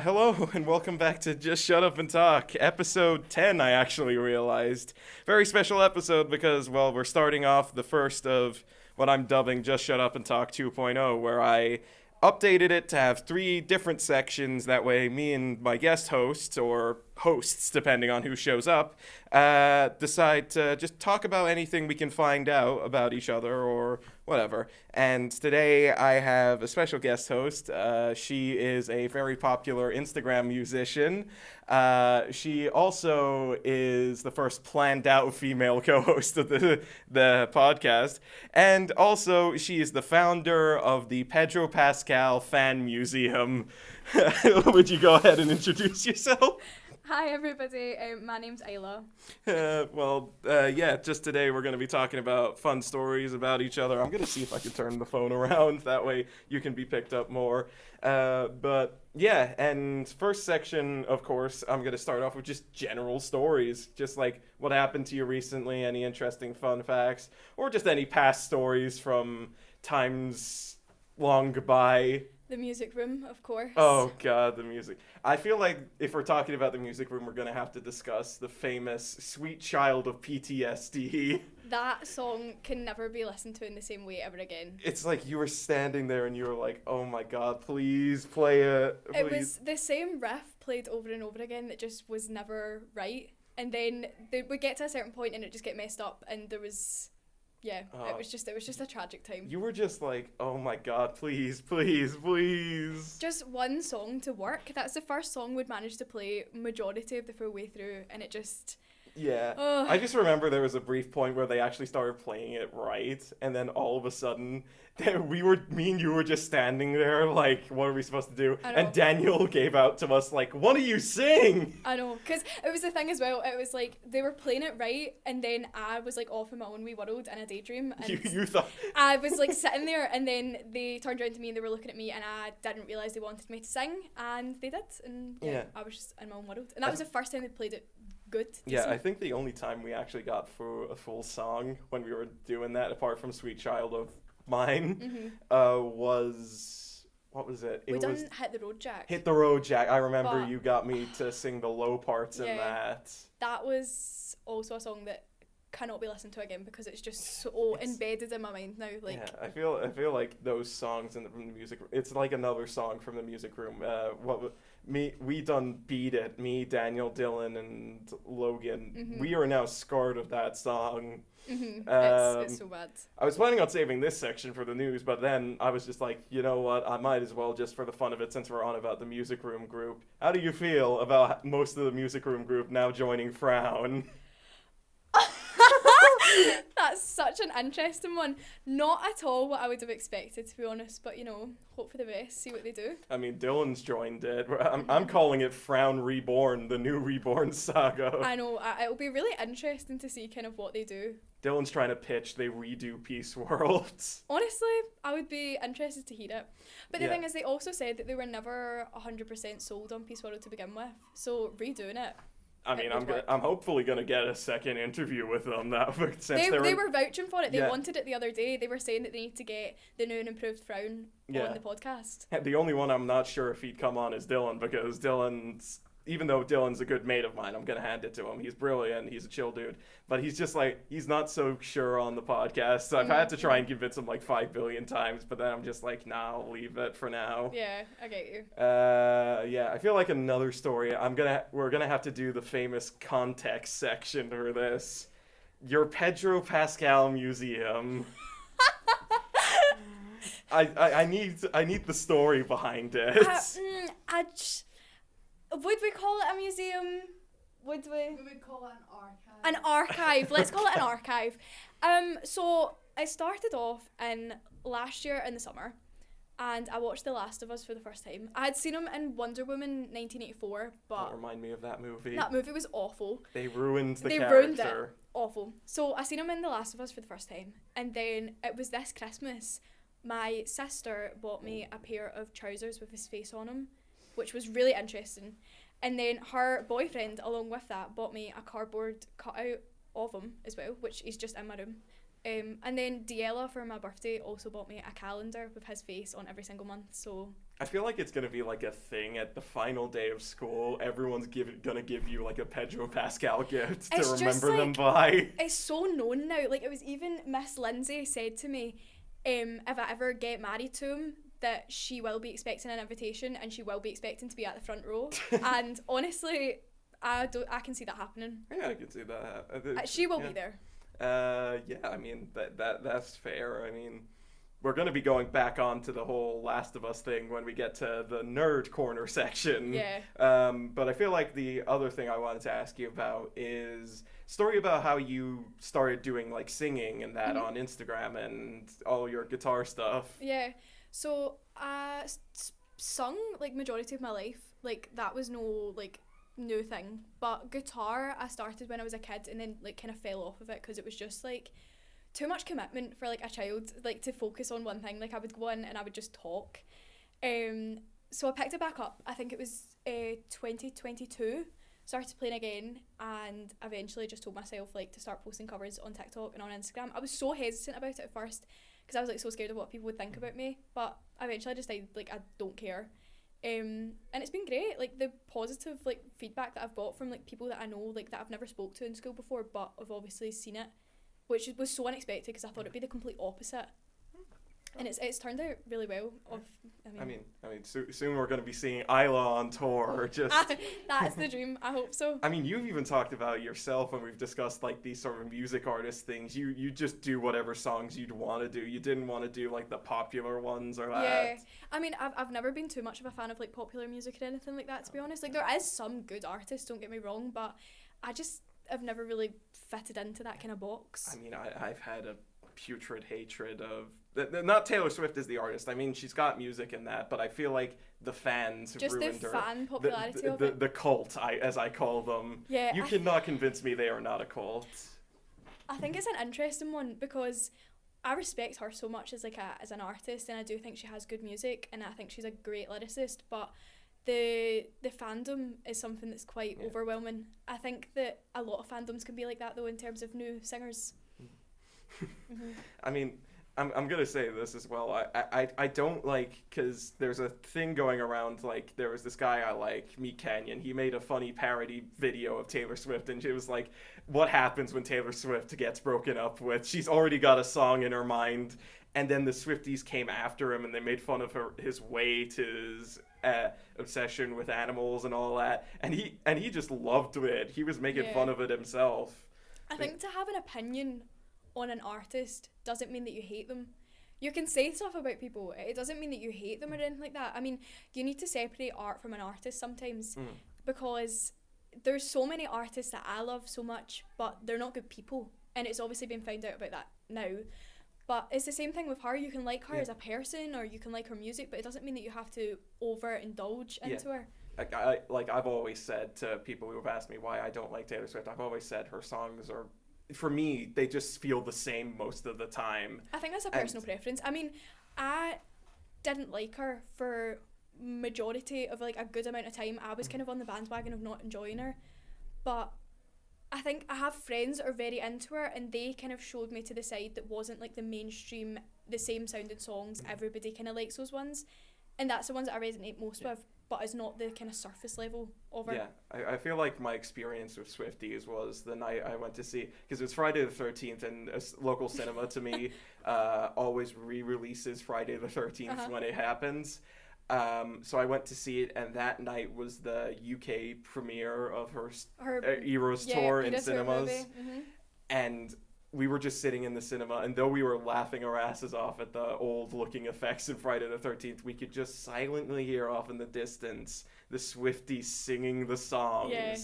Hello and welcome back to Just Shut Up and Talk, episode 10, I actually realized. Very special episode because, well, we're starting off the first of what I'm dubbing Just Shut Up and Talk 2.0, where I updated it to have 3 different sections. That way me and my guest hosts, or hosts depending on who shows up, decide to just talk about anything we can find out about each other or whatever. And today I have a special guest host. She is a very popular Instagram musician. She also is the first planned out female co-host of the podcast. And also she is the founder of the Pedro Pascal Fan Museum. Would you go ahead and introduce yourself? Hi everybody, my name's Isla. Just today we're going to be talking about fun stories about each other. I'm going to see if I can turn the phone around, that way you can be picked up more. And first section, of course, I'm going to start off with just general stories, just like what happened to you recently, any interesting fun facts, or just any past stories from times long by. The music room, of course. Oh, God, the music. I feel like if we're talking about the music room, we're going to have to discuss the famous Sweet Child of PTSD. That song can never be listened to in the same way ever again. It's like you were standing there and you were like, oh my God, please play it. Please. It was the same riff played over and over again that just was never right. And then they would get to a certain point and it just get messed up and there was... Yeah, it was just a tragic time. You were just like, oh my God, please, please, please. Just one song to work. That's the first song we'd managed to play majority of the full way through, and it just... Yeah. I just remember there was a brief point where they actually started playing it right, and then all of a sudden, me and you were just standing there like, what are we supposed to do? And Daniel gave out to us like, what do you sing? I know, because it was the thing as well, it was like, they were playing it right, and then I was like off in my own wee world in a daydream. And you thought... I was like sitting there, and then they turned around to me and they were looking at me, and I didn't realise they wanted me to sing, and they did, and I was just in my own world. And that was the first time they played it good. Yeah, I think the only time we actually got through a full song when we were doing that, apart from Sweet Child of Mine, was... What was it? We done Hit the Road Jack. Hit the Road Jack. I remember you got me to sing the low parts in that. That was also a song that cannot be listened to again because it's just so embedded in my mind now. Like, yeah, I feel like those songs from the music. It's like another song from the music room. We done Beat It. Me, Daniel, Dylan, and Logan. We are now scarred of that song. It's so bad. I was planning on saving this section for the news, but then I was just like, you know what? I might as well, just for the fun of it, since we're on about the music room group. How do you feel about most of the music room group now joining Frown? That's such an interesting one. Not at all what I would have expected, to be honest, but hope for the best, see what they do. I mean, Dylan's joined it. I'm calling it Frown Reborn, the new Reborn saga. I know, it'll be really interesting to see kind of what they do. Dylan's trying to pitch they redo Peace World. Honestly, I would be interested to hear it. But the thing is, they also said that they were never 100% sold on Peace World to begin with, so redoing it. I mean, I'm hopefully going to get a second interview with them. They were vouching for it. They wanted it the other day. They were saying that they need to get the new and improved Frown on the podcast. The only one I'm not sure if he'd come on is Dylan, because Dylan's even though Dylan's a good mate of mine, I'm gonna hand it to him. He's brilliant. He's a chill dude, but he's just like he's not so sure on the podcast. So I've had to try and convince him like 5 billion times, but then I'm just like, nah, I'll leave it for now. Yeah, I get you. Yeah, I feel like another story. We're gonna have to do the famous context section for this. Your Pedro Pascal museum. I need the story behind it. Would we call it a museum? Would we? We would call it an archive. An archive. Let's call it an archive. So I started off in last year in the summer, and I watched The Last of Us for the first time. I had seen him in Wonder Woman 1984, but Don't remind me of that movie. that movie was awful. They ruined the They character. ruined it. Awful. So I seen him in The Last of Us for the first time, and then it was this Christmas. My sister bought me a pair of trousers with his face on them, which was really interesting. And then her boyfriend, along with that, bought me a cardboard cutout of him as well, which is just in my room. And then Diella, for my birthday, also bought me a calendar with his face on every single month. So I feel like it's gonna be like a thing at the final day of school. Everyone's gonna give you like a Pedro Pascal gift to It's just, remember them like, by. it's so known now. Like, it was even Miss Lindsay said to me, if I ever get married to him, that she will be expecting an invitation and she will be expecting to be at the front row. And honestly, I can see that happening. Yeah, I can see that. She will be there. Yeah, I mean that's fair. I mean, we're gonna be going back on to the whole Last of Us thing when we get to the nerd corner section. Yeah. But I feel like the other thing I wanted to ask you about is story about how you started doing like singing and that on Instagram and all your guitar stuff. Yeah. So I sung like majority of my life. Like, that was no like new thing. But guitar I started when I was a kid, and then like kind of fell off of it because it was just like too much commitment for like a child, like to focus on one thing. Like, I would go in and I would just talk. So I picked it back up. I think it was 2022. Started playing again, and eventually just told myself like to start posting covers on TikTok and on Instagram. I was so hesitant about it at first because I was like so scared of what people would think about me, but eventually I just decided like I don't care. And it's been great, like the positive like feedback that I've got from like people that I know, like that I've never spoke to in school before, but I've obviously seen it, which was so unexpected because I thought it'd be the complete opposite. And it's turned out really well. I mean, soon we're going to be seeing Isla on tour. Just that's the dream. I hope so. I mean, you've even talked about yourself when we've discussed like these sort of music artist things. You just do whatever songs you'd want to do. You didn't want to do like the popular ones or that. Yeah, I mean, I've never been too much of a fan of like popular music or anything like that, to be honest. Like, there is some good artists, don't get me wrong, but I've never really fitted into that kind of box. I mean, I've had a putrid hatred of not Taylor Swift as the artist. I mean, she's got music in that, but I feel like the fans have just ruined the her. fan popularity of it. The cult, as I call them. Yeah, you cannot convince me they are not a cult. I think it's an interesting one because I respect her so much as as an artist, and I do think she has good music, and I think she's a great lyricist, but the fandom is something that's quite overwhelming. I think that a lot of fandoms can be like that though in terms of new singers. I mean, I'm gonna say this as well. I don't like, because there's a thing going around, like there was this guy I like, Meat Canyon. He made a funny parody video of Taylor Swift, and it was like, what happens when Taylor Swift gets broken up with? She's already got a song in her mind, and then the Swifties came after him and they made fun of his weight, his obsession with animals and all that, and he just loved it. He was making fun of it himself. I think to have an opinion on an artist doesn't mean that you hate them. You can say stuff about people. It doesn't mean that you hate them or anything like that. I mean, you need to separate art from an artist sometimes because there's so many artists that I love so much, but they're not good people. And it's obviously been found out about that now. But it's the same thing with her. You can like her as a person, or you can like her music, but it doesn't mean that you have to overindulge into her. I've always said to people who have asked me why I don't like Taylor Swift, I've always said her songs are, for me, they just feel the same most of the time. I think that's a personal preference. I mean, I didn't like her for majority of like a good amount of time. I was kind of on the bandwagon of not enjoying her, but I think I have friends that are very into her, and they kind of showed me to the side that wasn't like the mainstream, the same sounding songs. Everybody kind of likes those ones, and that's the ones that I resonate most with. but is not the kind of surface level of it. Yeah, I feel like my experience with Swifties was the night I went to see, because it was Friday the 13th, and a local cinema to me always re-releases Friday the 13th when it happens. So I went to see it, and that night was the UK premiere of her Eras tour in cinemas. And we were just sitting in the cinema, and though we were laughing our asses off at the old-looking effects in Friday the 13th, we could just silently hear off in the distance the Swifties singing the songs. Yeah.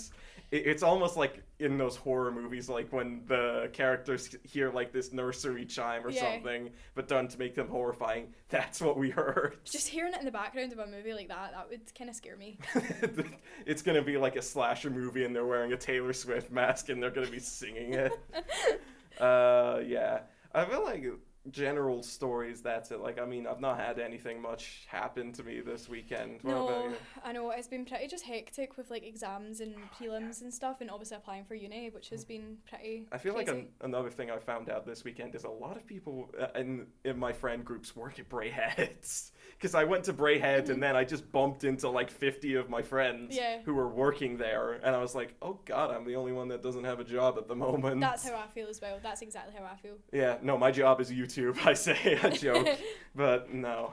It's almost like in those horror movies, like when the characters hear like this nursery chime or something, but done to make them horrifying. That's what we heard. Just hearing it in the background of a movie like that would kind of scare me. It's going to be like a slasher movie, and they're wearing a Taylor Swift mask, and they're going to be singing it. Yeah. I feel like general stories, that's it. Like, I mean, I've not had anything much happen to me this weekend. What about you? I know, it's been pretty just hectic with like exams and prelims and stuff, and obviously applying for uni, which has been pretty I feel crazy. like another thing I found out this weekend is a lot of people in my friend groups work at Bray Heads. Because I went to Bray Heads and then I just bumped into like 50 of my friends who were working there, and I was like, oh god, I'm the only one that doesn't have a job at the moment. That's how I feel as well. That's exactly how I feel. Yeah, no, my job is YouTube, I say. I joke. But no.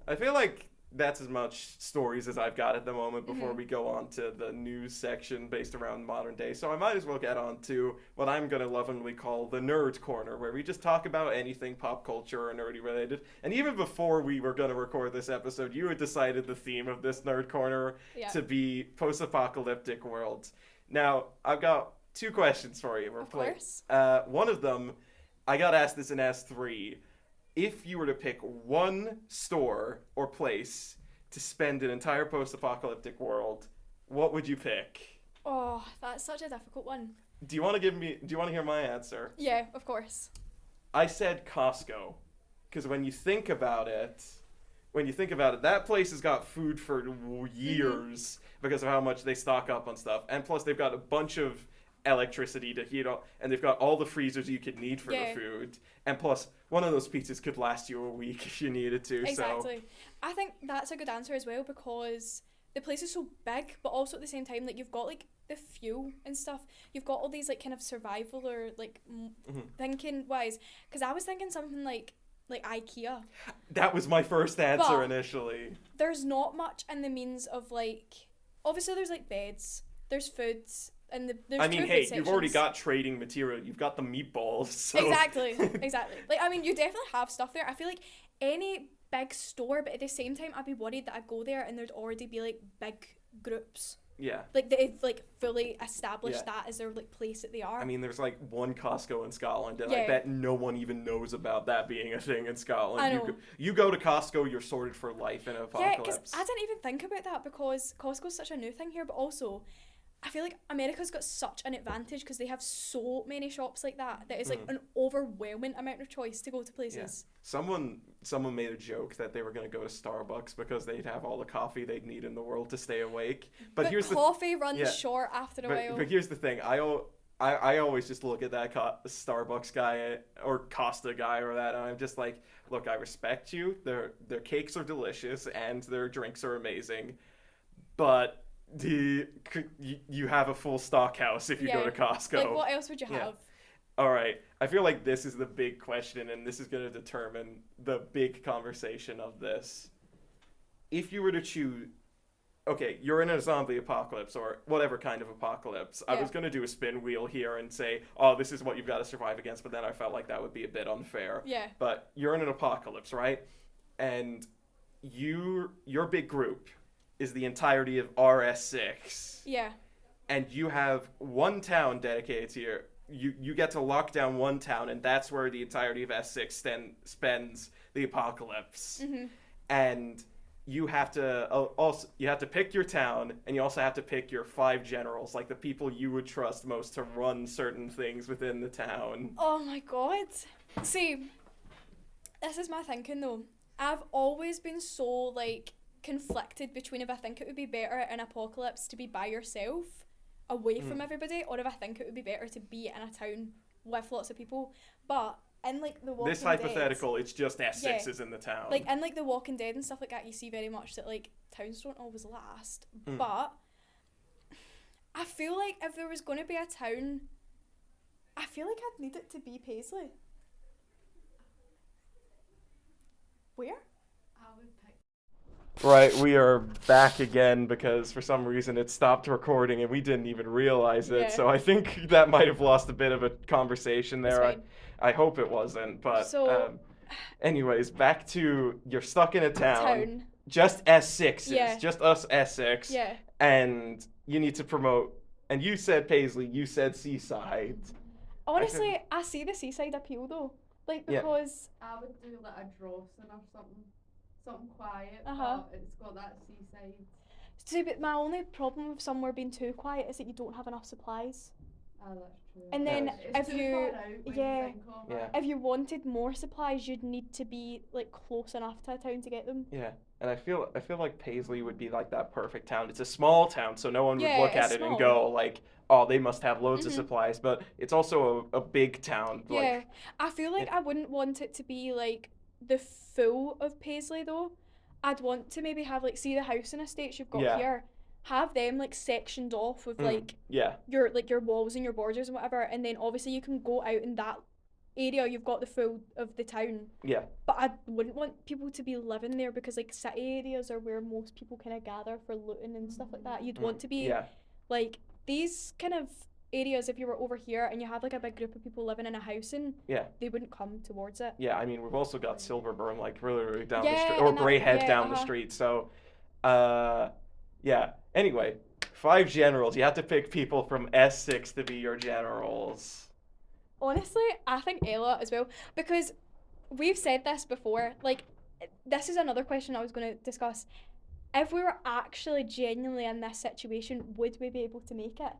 I feel like that's as much stories as I've got at the moment before we go on to the news section based around modern day. So I might as well get on to what I'm going to lovingly call the Nerd Corner, where we just talk about anything pop culture or nerdy related. And even before we were going to record this episode, you had decided the theme of this Nerd Corner to be post-apocalyptic worlds. Now, I've got two questions for you. Of course. One of them, I got asked this in S3. If you were to pick one store or place to spend an entire post-apocalyptic world, what would you pick? Oh, that's such a difficult one. Do you want to hear my answer? Yeah, of course. I said Costco. Because when you think about it, that place has got food for years because of how much they stock up on stuff. And plus they've got a bunch of electricity to heat up, and they've got all the freezers you could need for the food, and plus one of those pizzas could last you a week if you needed to. Exactly. So I think that's a good answer as well, because the place is so big, but also at the same time, like, you've got like the fuel and stuff, you've got all these like kind of survival or like thinking wise, because I was thinking something like IKEA. That was my first answer initially. There's not much in the means of like, obviously there's like beds, there's foods, and there's hey, you've already got trading material. You've got the meatballs. So. Exactly. Like, I mean, you definitely have stuff there. I feel like any big store, but at the same time, I'd be worried that I'd go there and there'd already be like big groups. Yeah. Like they've like fully established that as their like place that they are. I mean, there's like one Costco in Scotland, and I bet no one even knows about that being a thing in Scotland. I know. You go to Costco, you're sorted for life in an apocalypse. Yeah, because I didn't even think about that, because Costco's such a new thing here, but also I feel like America's got such an advantage because they have so many shops like that it's like an overwhelming amount of choice to go to places. Yeah. Someone made a joke that they were going to go to Starbucks because they'd have all the coffee they'd need in the world to stay awake. But here's coffee runs short after a while. But here's the thing. I always just look at that Starbucks guy or Costa guy or that, and I'm just like, look, I respect you. Their cakes are delicious and their drinks are amazing, but you have a full stock house if you go to Costco. Like, what else would you have? All right. I feel like this is the big question, and this is going to determine the big conversation of this. If you were to choose, okay, you're in a zombie apocalypse or whatever kind of apocalypse. I was going to do a spin wheel here and say, oh, this is what you've got to survive against, but then I felt like that would be a bit unfair. Yeah. But you're in an apocalypse, right? And your big group is the entirety of RS6. Yeah. And you have one town dedicated to you get to lock down one town, and that's where the entirety of S6 spends the apocalypse. And you have to pick your town, and you also have to pick your 5 generals, like the people you would trust most to run certain things within the town. Oh my god. See, this is my thinking though. I've always been so like conflicted between if I think it would be better in apocalypse to be by yourself away from everybody, or if I think it would be better to be in a town with lots of people. But in like the Walking This Dead, hypothetical, it's just Essexes in the town. like in like the Walking Dead and stuff like that, you see very much that like towns don't always last. But I feel like if there was going to be a town, I feel like I'd need it to be Paisley. Where? I would pick. Right, we are back again because for some reason it stopped recording and we didn't even realize it. Yeah. So I think that might have lost a bit of a conversation That's there. fine. I hope it wasn't. But So- anyways, back to you're stuck in a town. Town. Just S6s. Yeah. Just us S6. Yeah. And you need to promote. And you said Paisley, you said Seaside. Honestly, I see the seaside appeal though. Like, Yeah. because I would do like a Drawson or something. Something quiet, Uh-huh. but it's got that seaside. see, but my only problem with somewhere being too quiet is that you don't have enough supplies. Oh, that's true. And then It's if too you, far out when yeah. you think of Yeah. it. if you wanted more supplies, you'd need to be like close enough to a town to get them. Yeah. And I feel like Paisley would be like that perfect town. It's a small town, so no one would Yeah, look at it's it and small. go like, oh, they must have loads of Mhm. supplies. But it's also a big town. Like, Yeah, I feel like I wouldn't want it to be like the full of Paisley though. I'd want to maybe have like, see the housing estates you've got Yeah. here, have them like sectioned off with like yeah. your walls and your borders and whatever, and then obviously you can go out in that area, you've got the full of the town. Yeah. But I wouldn't want people to be living there because like city areas are where most people kind of gather for looting and stuff like that. You'd want to be Yeah. like these kind of areas. If you were over here and you had like a big group of people living in a housing, Yeah. they wouldn't come towards it. Yeah. I mean, we've also got Silverburn like really down Yeah, the street, or and that- Greyhead yeah, down the street. So, yeah. Anyway, 5 generals. You have to pick people from S6 to be your generals. Honestly, I think Ella as well, because we've said this before. Like, this is another question I was going to discuss. If we were actually genuinely in this situation, would we be able to make it?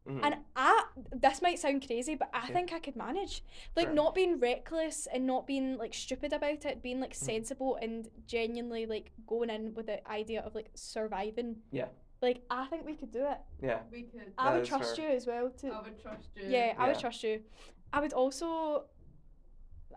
Mhm. And this might sound crazy, but I Yeah. think I could manage. Like, Sure. not being reckless and not being like stupid about it, being like sensible and genuinely like going in with the idea of like surviving. Yeah. Like, I think we could do it. Yeah. We could. I That would is trust fair. you as well to. I would trust you. Yeah, I would Yeah. trust you. I would also.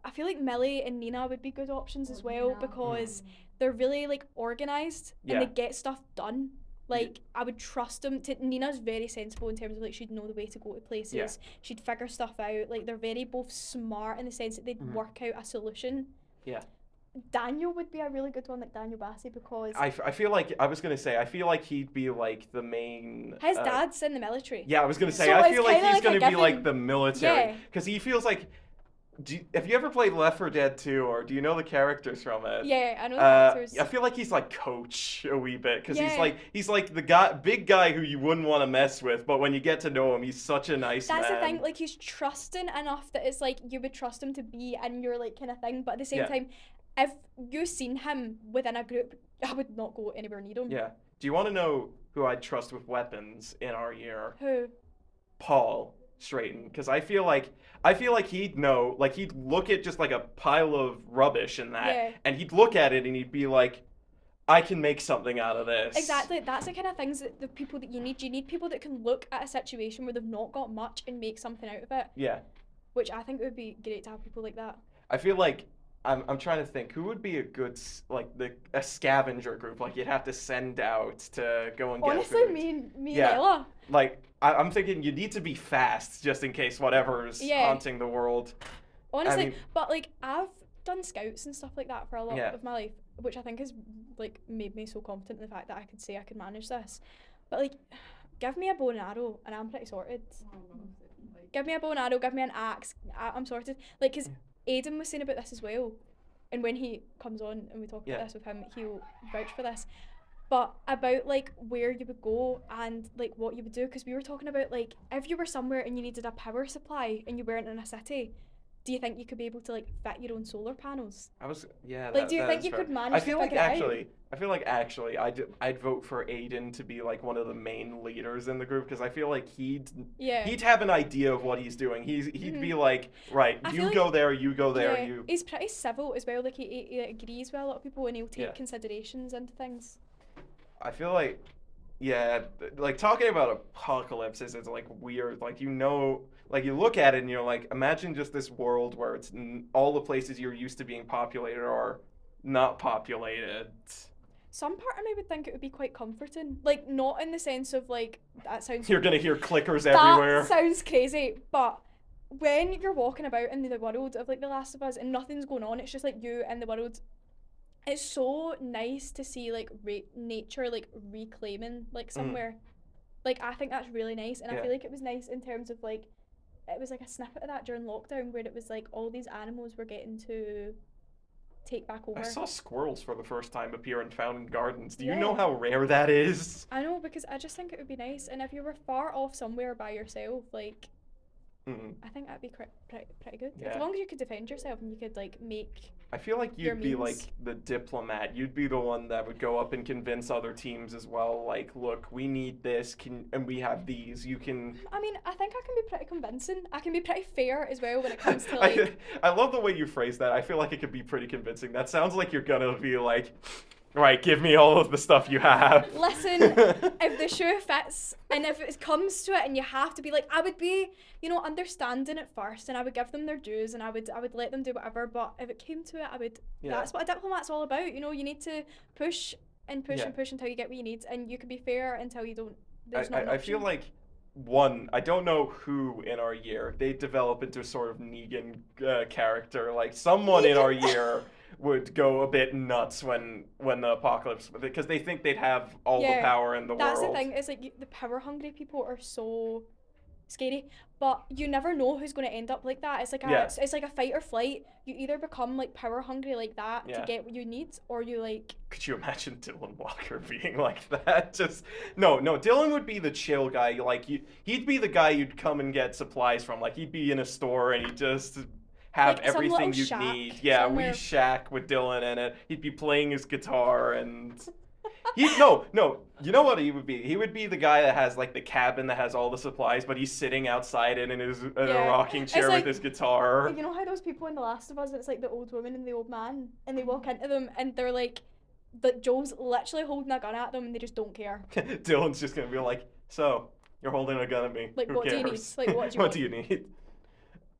I feel like Millie and Nina would be good options as well Nina. because they're really like organized Yeah. and they get stuff done. Like, I would trust them. Nina's very sensible in terms of like she'd know the way to go to places. Yeah. She'd figure stuff out. Like, they're very both smart in the sense that they'd work out a solution. Yeah. Daniel would be a really good one, like Daniel Bassey, because I feel like I was gonna say I feel like he'd be like the main. his dad's in the military. Yeah, I was gonna say So I it's feel like kinda he's like a gonna be like given. the military Yeah. because he feels like. Have you ever played Left 4 Dead 2 or do you know the characters from it? Yeah, I know the characters. I feel like he's like Coach a wee bit because Yeah. he's like the big guy who you wouldn't want to mess with, but when you get to know him, he's such a nice That's man. the thing, like he's trusting enough that it's like you would trust him to be in your like kind of thing, but at the same Yeah. time, if you seen him within a group, I would not go anywhere near him. Yeah. Do you want to know who I'd trust with weapons in our year? Who? Paul Strayton, because I feel like he'd know, like he'd look at just like a pile of rubbish and that, Yeah. and he'd look at it and he'd be like, I can make something out of this. Exactly. That's the kind of things that the people that you need. You need people that can look at a situation where they've not got much and make something out of it. Yeah. Which I think would be great to have people like that. I feel like I'm trying to think who would be a good a scavenger group like you'd have to send out to go and get Honestly, food. me Yeah. and Ella. Like I'm thinking you need to be fast just in case whatever's Yeah. haunting the world. Honestly, mean- but like I've done scouts and stuff like that for a lot Yeah. of my life, which I think has like made me so confident in the fact that I could say I could manage this. But like, give me a bow and arrow and I'm pretty sorted. Oh, no, like, Give me a bow and arrow, give me an axe, I'm sorted. Like, cause Aidan was saying about this as well, and when he comes on and we talk Yeah. about this with him, he'll vouch for this. But about like where you would go and like what you would do, because we were talking about like if you were somewhere and you needed a power supply and you weren't in a city, do you think you could be able to like fit your own solar panels? Like do you think you could manage to figure it out? I feel like actually I'd vote for Aiden to be like one of the main leaders in the group because I feel like he'd have an idea of what he's doing. He'd be like, right, I you feel go like- there, you go there, Yeah, you. he's pretty civil as well. Like he agrees with a lot of people and he'll take Yeah. considerations into things. I feel like Yeah, like talking about apocalypses is like weird. Like like you look at it and you're like, imagine just this world where all the places you're used to being populated are not populated. Some part of me would think it would be quite comforting. Like, not in the sense of, like, that sounds... You're gonna hear clickers That everywhere. sounds crazy, but when you're walking about in the world of, like, The Last of Us and nothing's going on, it's just, like, you and the world, it's so nice to see, like, nature, like, reclaiming, like, somewhere. Like, I think that's really nice, and I feel like it was nice in terms of, like, it was, like, a snippet of that during lockdown where it was, like, all these animals were getting to take back over. I saw squirrels for the first time appear in Fountain Gardens. Do you Yeah. know how rare that is? I know, because I just think it would be nice, and if you were far off somewhere by yourself, like, I think that'd be pretty good. Yeah. As long as you could defend yourself and you could, like, make... I feel like Your you'd be means. like the diplomat. You'd be the one that would go up and convince other teams as well. Like, look, we need this, and we have these. You can. I mean, I think I can be pretty convincing. I can be pretty fair as well when it comes to, like... I love the way you phrase that. I feel like it could be pretty convincing. That sounds like you're gonna be like, right, give me all of the stuff you have. Listen, if the shoe fits and if it comes to it and you have to be like, I would be, you know, understanding at first and I would give them their dues and I would let them do whatever, but if it came to it, I would... Yeah. That's what a diplomat's all about, you know, you need to push and push Yeah. and push until you get what you need, and you can be fair until you don't... There's not an I feel option. like I don't know who in our year, they develop into a sort of Negan character. Like someone in our year would go a bit nuts when the apocalypse, because they think they'd have all the Yeah, power in the That's world. the thing, is like the power hungry people are so scary, but you never know who's going to end up like that. It's like it's like a fight or flight. You either become like power hungry like that Yeah. to get what you need, or you like... Could you imagine Dylan Walker being like that? Just no. Dylan would be the chill guy. Like he'd be the guy you'd come and get supplies from. Like he'd be in a store and he'd just have Like some everything little you shack need. Yeah, somewhere. we shack with Dylan in it. He'd be playing his guitar and no. You know what he would be? He would be the guy that has like the cabin that has all the supplies, but he's sitting outside in a Yeah. rocking chair It's with like- his guitar. You know how those people in The Last of Us, it's like the old woman and the old man, and they walk into them and they're like Joel's literally holding a gun at them and they just don't care. Dylan's just gonna be like, so you're holding a gun at me. Like, Who what do you need? cares? Like, what do you What want? do you need?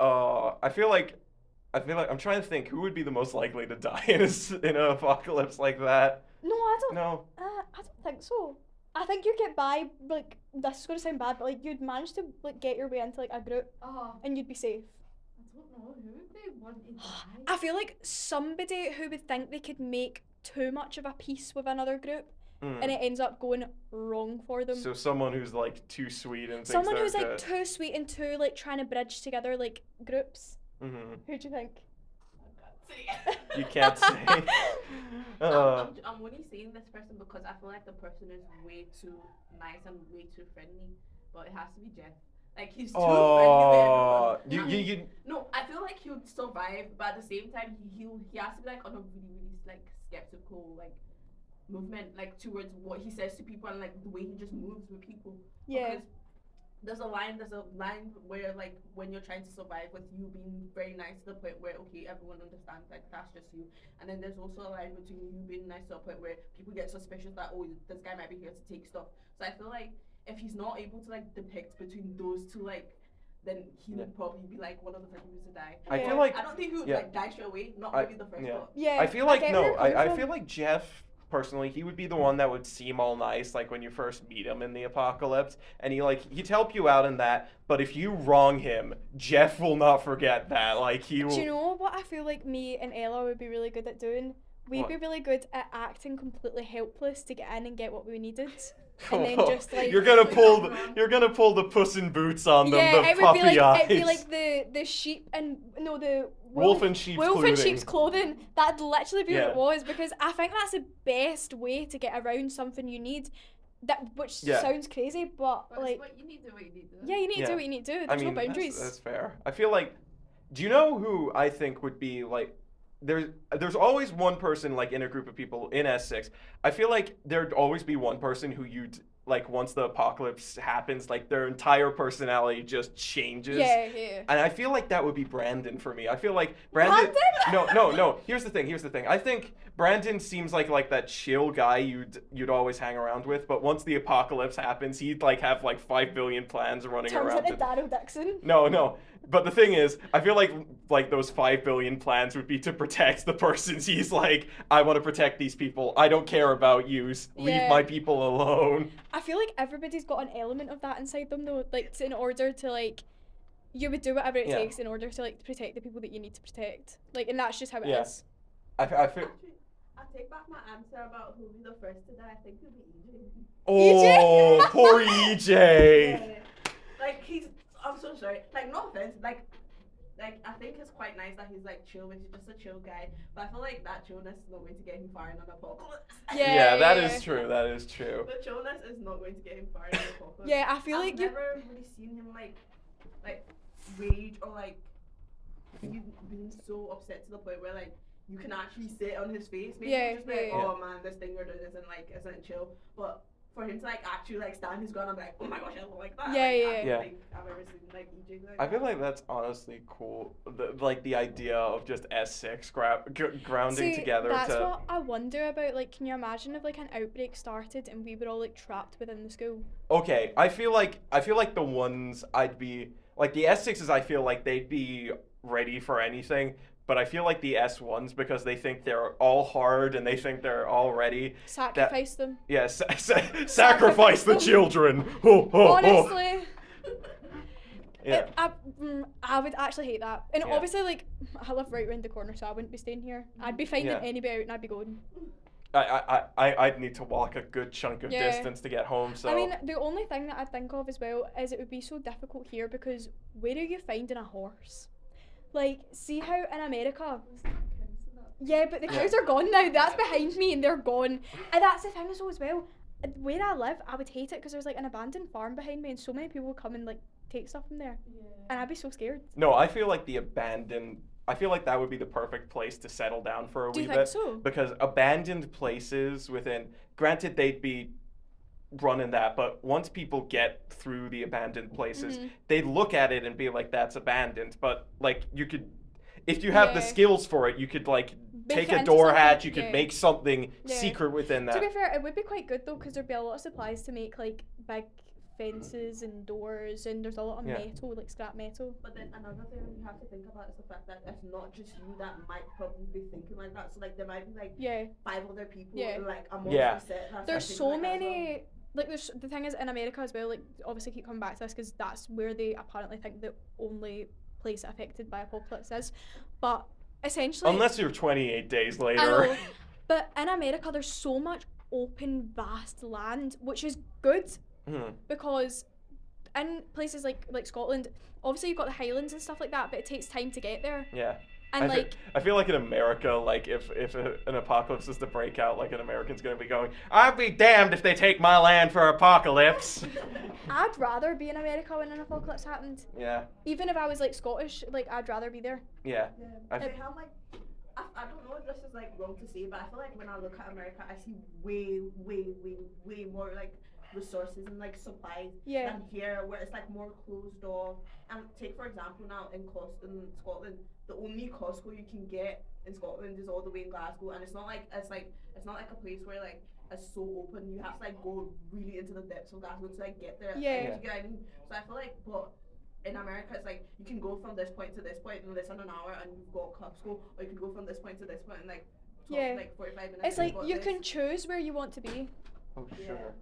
I feel like I'm trying to think who would be the most likely to die in an apocalypse like that. No, I don't. No. I don't think so. I think you'd get by, like, this is gonna sound bad, but like you'd manage to like get your way into like a group Oh, and you'd be safe. I don't know. Who would they want to die? I feel like somebody who would think they could make too much of a peace with another group and it ends up going wrong for them. So someone who's like too sweet and thinks Someone they're who's like good. too sweet and too like trying to bridge together like groups. Mhm. Who do you think? You can't say. I'm only saying this person because I feel like the person is way too nice and way too friendly, but it has to be Jeff. Like he's too Oh, friendly. you No, I feel like he would survive, but at the same time, he has to be like on a really like skeptical like movement like towards what he says to people and like the way he just moves with people. Yeah. Because there's a line where like when you're trying to survive with you being very nice to the point where okay everyone understands like that's just you, and then there's also a line between you being nice to a point where people get suspicious that oh this guy might be here to take stuff. So I feel like if he's not able to like depict between those two like then he would probably be like one of the first people to die. I Yeah. feel like I don't think he would yeah. like die straight away, not I- maybe the first yeah. one. Yeah. I feel like get no. where you're coming I from. feel like Jeff personally, he would be the one that would seem all nice, like when you first meet him in the apocalypse, and he'd help you out in that. But if you wrong him, Jeff will not forget that. Like he will. Do you know what I feel like me and Ella would be really good at doing? We'd What? be really good at acting completely helpless to get in and get what we needed. And then just like you're gonna pull the Puss in Boots on them, yeah, the it would puppy be like eyes. it'd be like the sheep and no the Wolf in sheep's wolf in clothing. sheep's clothing. That'd literally be Yeah. what it was, because I think that's the best way to get around something you need. Which Yeah. sounds crazy, but But like it's what you need to do what you need to do. yeah, you need to Yeah. do what you need to do. There's I mean, no boundaries. That's fair. I feel like, do you know who I think would be like? There's always one person like in a group of people in S6. I feel like there'd always be one person who you'd like once the apocalypse happens, like their entire personality just changes. Yeah. And I feel like that would be Brandon for me. I feel like Brandon. No. Here's the thing. I think Brandon seems like that chill guy you'd always hang around with. But once the apocalypse happens, he'd like have like 5 billion plans running Turns around. into Daryl Dixon. No. But the thing is, I feel like those 5 billion plans would be to protect the persons he's like, I want to protect these people. I don't care about yous. Leave Yeah. my people alone. I feel like everybody's got an element of that inside them though, like in order to like, you would do whatever it Yeah. takes in order to like protect the people that you need to protect. Like, and that's just how it Yeah. is. I feel. Actually, I take back my answer about who'll be the first to die. I think it'll be EJ. Oh, poor EJ. Yeah. Like I'm so sorry. Like no offense. Like I think it's quite nice that he's like chill, but he's just a chill guy. But I feel like that chillness is not going to get him far in an apocalypse. Yeah. That is true. That is true. The chillness is not going to get him far in an apocalypse. Yeah, I feel I've like you. never really seen him like rage or like being so upset to the point where like you can actually see it on his face. Maybe Yeah, just be like, yeah. oh man, this thing you're doing isn't chill. But for him to like actually like stand his ground and be like, oh my gosh, I don't like that. Yeah, like, yeah. I don't Yeah. think I've ever seen like EJ like I feel that. like that's honestly cool. The idea of just S6 grounding See, together that's to. what I wonder about. Like, can you imagine if like an outbreak started and we were all like trapped within the school? Okay, I feel like the ones I'd be like the S6s. I feel like they'd be ready for anything. But I feel like the S1s, because they think they're all hard and they think they're all ready. Sacrifice them. Yeah, sacrifice the children. Ho, ho, ho. Honestly. Yeah. I would actually hate that. And Yeah. obviously, like, I live right around the corner, so I wouldn't be staying here. I'd be finding Yeah. anybody out and I'd be going. I'd need to walk a good chunk of Yeah. distance to get home. So I mean, the only thing that I think of as well is it would be so difficult here because where are you finding a horse? Like, see how in America. Yeah, but the cows are gone now. That's behind me and they're gone. And that's the thing as well. Where I live, I would hate it because there's like an abandoned farm behind me and so many people would come and like take stuff from there. Yeah. And I'd be so scared. no, I feel like I feel like that would be the perfect place to settle down for a Do wee you bit. think so? Because abandoned places granted they'd be running that, but once people get through the abandoned places, Mhm. they'd look at it and be like, that's abandoned. But like you could, if you have the Yeah. skills for it, you could like Make take it a into door something, hatch, you could yeah. make something Yeah. secret within To that. be fair, it would be quite good though because there'd be a lot of supplies to make like big fences and doors and there's a lot of Yeah. metal, like scrap metal. But then another thing you have to think about is the fact that it's not just you that might probably be thinking like that. So like there might be like Yeah. 5 other people Yeah. like amongst Yeah. the set. That's There's thinking so like that as well. many like there's the thing is in America as well, like obviously keep coming back to this because that's where they apparently think the only place affected by apocalypse is. But essentially Unless you're 28 days I later. know, but in America there's so much open vast land which is good Hmm. because in places like Scotland obviously you've got the Highlands and stuff like that but it takes time to get there Yeah. and I feel like in America, like if an apocalypse is to break out, like an American's gonna be going, I'd be damned if they take my land for apocalypse. I'd rather be in America when an apocalypse happened. Yeah. Even if I was like Scottish, like I'd rather be there. Yeah. Yeah, I they have like I don't know if this is like wrong to say, but I feel like when I look at America, I see way more like resources and like supplies Yeah. than here, where it's like more closed off. And take for example now in Scotland, the only Costco you can get in Scotland is all the way in Glasgow, and it's not like a place where like it's so open. You have to like go really into the depths of Glasgow to like get there. Yeah. Like, you get what I mean? So I feel like, but in America, it's like you can go from this point to this point in less than an hour, and you've got Costco, or you can go from this point to this point in like Yeah. like 45 minutes. It's and like you've got you this. can choose where you want to be. Oh, Yeah. sugar.